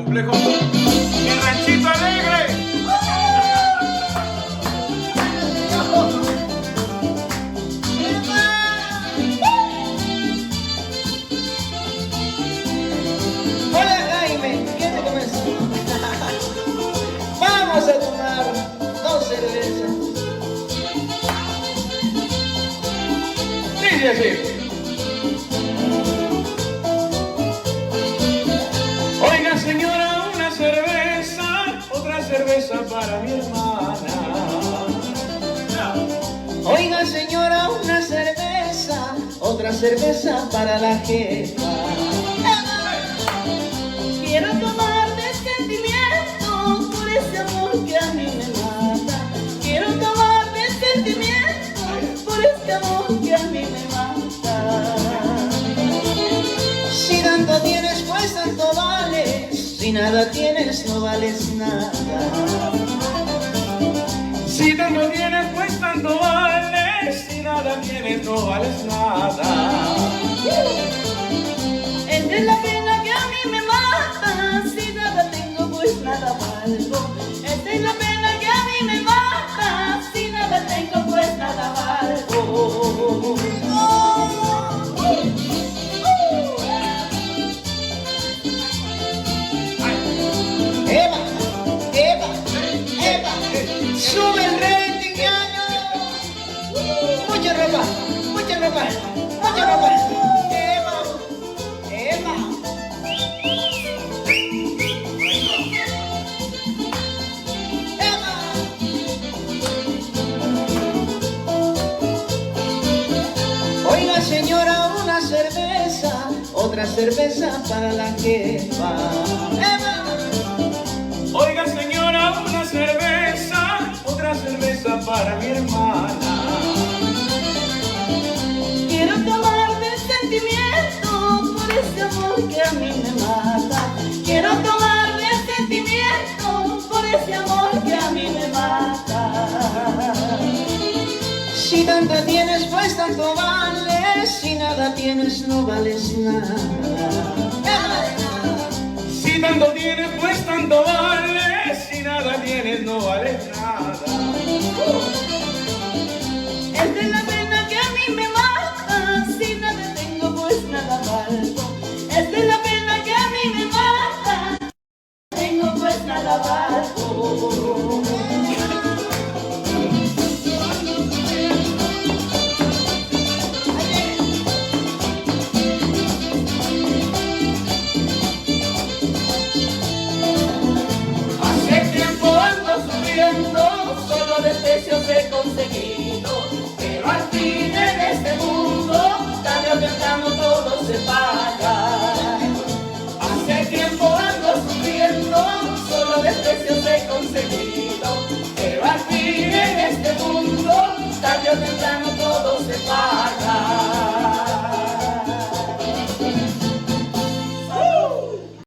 complejo. Mi ranchito alegre. Hola Jaime, ¿qué te comes? Vamos a tomar 2 cervezas. Dice así. Oiga señora, una cerveza, otra cerveza para mi hermana. Oiga señora, una cerveza, otra cerveza para la jefa. Quiero tomar de sentimiento por ese amor que a mí me mata. Quiero tomar de sentimiento por ese amor que a mí me mata. Si tanto tienes, pues tanto vales. Si nada tienes, no vales nada. Si tanto tienes, pues tanto vales. Si nada tienes, no vales nada. Esta es la pena que a mí me mata. Si nada tengo, pues nada valgo. Esta es la pena que a mí me mata. Si nada tengo, pues nada valgo. Eva, Eva, Eva, sube el rating, ñaño. Mucha ropa, mucha ropa, mucha ropa. Eva, Eva. Eva. Oiga señora, una cerveza, otra cerveza para la jefa. Eva. Oiga señora, una cerveza, otra cerveza para mi hermana. Quiero tomar de sentimiento por ese amor que a mí me mata. Quiero tomar de sentimiento por ese amor que a mí me mata. Si tanto tienes, pues tanto vales. Si nada tienes, no vales nada. Si tanto tienes, pues tanto vales. Si nada tienes, no vales nada. Esta es la pena que a mí me mata. Si nada tengo, pues nada valgo. Esta es la pena que a mí me mata. Tengo, pues nada valgo. Hace tiempo ando sufriendo, Solo desprecios he conseguido.